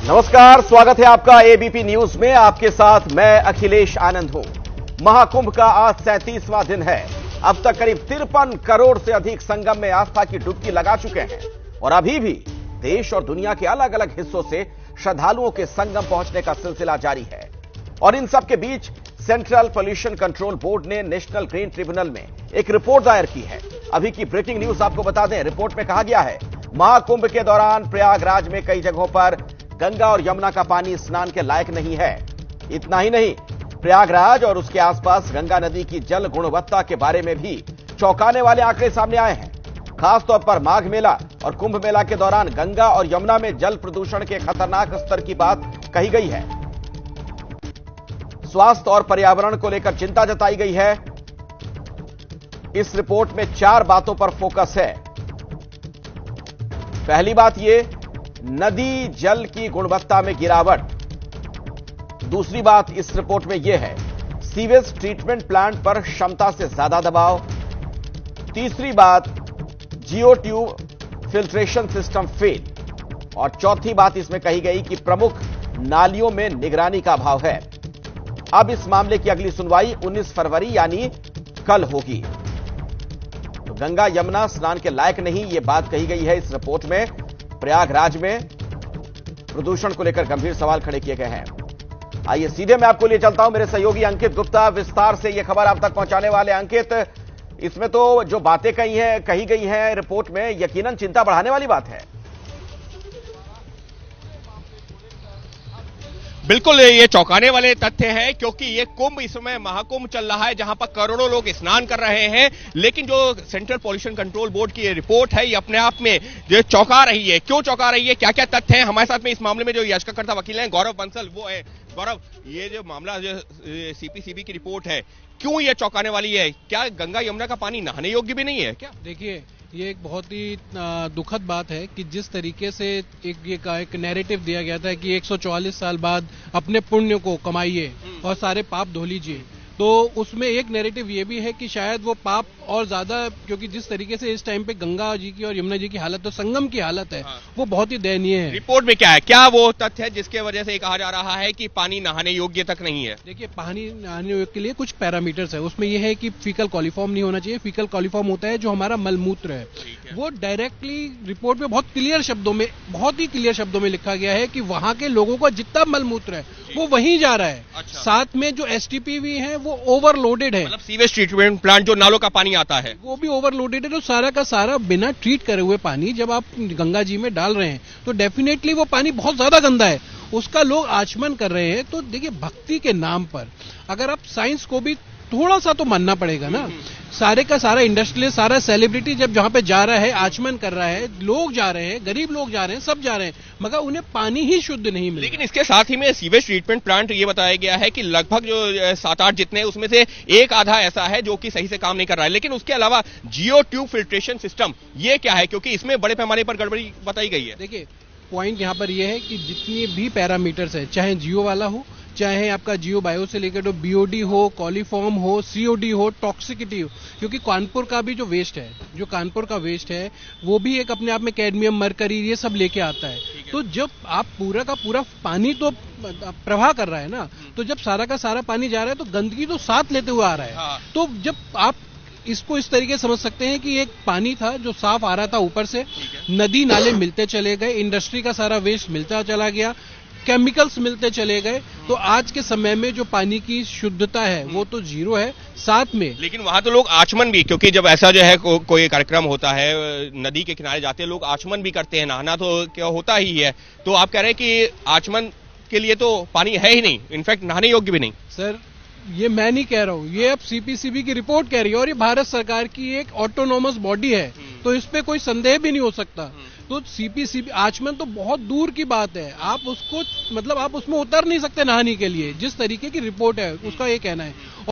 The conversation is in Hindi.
नमस्कार, स्वागत है आपका एबीपी न्यूज में। आपके साथ मैं अखिलेश आनंद हूं। महाकुंभ का आज 37वां दिन है। अब तक करीब 53 करोड़ से अधिक संगम में आस्था की डुबकी लगा चुके हैं और अभी भी देश और दुनिया के अलग अलग हिस्सों से श्रद्धालुओं के संगम पहुंचने का सिलसिला जारी है। और इन सब के बीच सेंट्रल पोल्यूशन कंट्रोल बोर्ड ने नेशनल ग्रीन ट्रिब्यूनल में एक रिपोर्ट दायर की है। अभी की ब्रेकिंग न्यूज आपको बता दें। रिपोर्ट में कहा गया है, महाकुंभ के दौरान प्रयागराज में कई जगहों पर गंगा और यमुना का पानी स्नान के लायक नहीं है। इतना ही नहीं, प्रयागराज और उसके आसपास गंगा नदी की जल गुणवत्ता के बारे में भी चौंकाने वाले आंकड़े सामने आए हैं। खासतौर पर माघ मेला और कुंभ मेला के दौरान गंगा और यमुना में जल प्रदूषण के खतरनाक स्तर की बात कही गई है। स्वास्थ्य और पर्यावरण को लेकर चिंता जताई गई है। इस रिपोर्ट में 4 बातों पर फोकस है। पहली बात यह, नदी जल की गुणवत्ता में गिरावट। दूसरी बात इस रिपोर्ट में यह है, सीवेज ट्रीटमेंट प्लांट पर क्षमता से ज्यादा दबाव। तीसरी बात, जियो ट्यूब फिल्ट्रेशन सिस्टम फेल। और चौथी बात इसमें कही गई कि प्रमुख नालियों में निगरानी का अभाव है। अब इस मामले की अगली सुनवाई 19 फरवरी यानी कल होगी। तो गंगा यमुना स्नान के लायक नहीं, यह बात कही गई है इस रिपोर्ट में। प्रयागराज में प्रदूषण को लेकर गंभीर सवाल खड़े किए गए हैं। आइए सीधे मैं आपको लिए चलता हूं। मेरे सहयोगी अंकित गुप्ता विस्तार से यह खबर आप तक पहुंचाने वाले। अंकित, इसमें तो जो बातें कही गई हैं रिपोर्ट में, यकीनन चिंता बढ़ाने वाली बात है। बिल्कुल, ये चौंकाने वाले तथ्य है क्योंकि ये कुंभ इस समय महाकुंभ चल रहा है जहां पर करोड़ों लोग स्नान कर रहे हैं। लेकिन जो सेंट्रल पोल्यूशन कंट्रोल बोर्ड की ये रिपोर्ट है, ये अपने आप में जो चौंका रही है। क्यों चौंका रही है, क्या क्या तथ्य हैं? हमारे साथ में इस मामले में जो याचिकाकर्ता वकील हैं गौरव बंसल, वो है। गौरव, ये जो मामला जो सीपीसीबी की रिपोर्ट है, क्यों ये चौंकाने वाली है? क्या गंगा यमुना का पानी नहाने योग्य भी नहीं है क्या? देखिए, ये एक बहुत ही दुखद बात है कि जिस तरीके से एक नैरेटिव दिया गया था कि 144 साल बाद अपने पुण्य को कमाइए और सारे पाप धो लीजिए, तो उसमें एक नैरेटिव ये भी है कि शायद वो पाप और ज्यादा, क्योंकि जिस तरीके से इस टाइम पे गंगा जी की और यमुना जी की हालत, तो संगम की हालत है, वो बहुत ही दयनीय है। रिपोर्ट में क्या है, क्या वो तथ्य है जिसके वजह से कहा जा रहा है कि पानी नहाने योग्य तक नहीं है? देखिए, पानी नहाने योग्य के लिए कुछ पैरामीटर्स है। उसमें यह है कि फीकल कॉलिफॉर्म नहीं होना चाहिए। फीकल कॉलिफॉर्म होता है जो हमारा मलमूत्र है। वो डायरेक्टली रिपोर्ट में बहुत ही क्लियर शब्दों में लिखा गया है कि वहां के लोगों का जितना मलमूत्र है वो वहीं जा रहा है। अच्छा। साथ में जो एसटीपीवी है वो ओवरलोडेड है। मतलब सीवेज ट्रीटमेंट प्लांट जो नालों का पानी आता है वो भी ओवरलोडेड है। तो सारा का सारा बिना ट्रीट करे हुए पानी जब आप गंगा जी में डाल रहे हैं तो डेफिनेटली वो पानी बहुत ज्यादा गंदा है। उसका लोग आचमन कर रहे हैं। तो देखिए, भक्ति के नाम पर अगर आप साइंस को भी थोड़ा सा तो मानना पड़ेगा ना। सारे का सारा इंडस्ट्रियलिस्ट, सारा सेलिब्रिटी जब जहां पे जा रहा है, आचमन कर रहा है, लोग जा रहे हैं, गरीब लोग जा रहे हैं, सब जा रहे हैं, मगर उन्हें पानी ही शुद्ध नहीं मिल। लेकिन इसके साथ ही में सीवेज ट्रीटमेंट प्लांट ये बताया गया है कि लगभग जो 7-8 जितने, उसमें से एक आधा ऐसा है जो कि सही से काम नहीं कर रहा है। लेकिन उसके अलावा जियो ट्यूब फिल्ट्रेशन सिस्टम, ये क्या है? क्योंकि इसमें बड़े पैमाने पर गड़बड़ी बताई गई है। देखिए, पॉइंट यहां पर यह है कि जितनी भी पैरामीटर्स है, चाहे जियो वाला हो, चाहे आपका जियो बायो से लेकर तो बीओडी हो, कॉलीफॉर्म हो, सीओडी हो, टॉक्सिसिटी हो, क्योंकि कानपुर का भी जो वेस्ट है, जो कानपुर का वेस्ट है, वो भी एक अपने आप में कैडमियम, मरकरी, ये सब लेके आता है। तो जब आप पूरा का पूरा पानी तो प्रवाह कर रहा है ना, तो जब सारा का सारा पानी जा रहा है तो गंदगी तो साथ लेते हुए आ रहा है। हाँ। तो जब आप इसको इस तरीके समझ सकते हैं कि एक पानी था जो साफ आ रहा था ऊपर से, नदी नाले मिलते चले गए, इंडस्ट्री का सारा वेस्ट मिलता चला गया, केमिकल्स मिलते चले गए, तो आज के समय में जो पानी की शुद्धता है वो तो जीरो है। साथ में लेकिन वहां तो लोग आचमन भी, क्योंकि जब ऐसा जो है कोई कार्यक्रम होता है, नदी के किनारे जाते हैं लोग, आचमन भी करते हैं, नहाना तो क्या होता ही है। तो आप कह रहे हैं कि आचमन के लिए तो पानी है ही नहीं, इनफैक्ट नहाने योग्य भी नहीं। सर, ये मैं नहीं कह रहा हूं, ये अब सीपीसीबी की रिपोर्ट कह रही है और ये भारत सरकार की एक ऑटोनोमस बॉडी है, तो इस पे कोई संदेह भी नहीं हो सकता। तो सीपीसीबी आचमन तो बहुत दूर की बात है। आप उसको, मतलब आप उसमें उतर नहीं सकते नहाने के लिए, जिस तरीके की रिपोर्ट है उसका ये कहना है।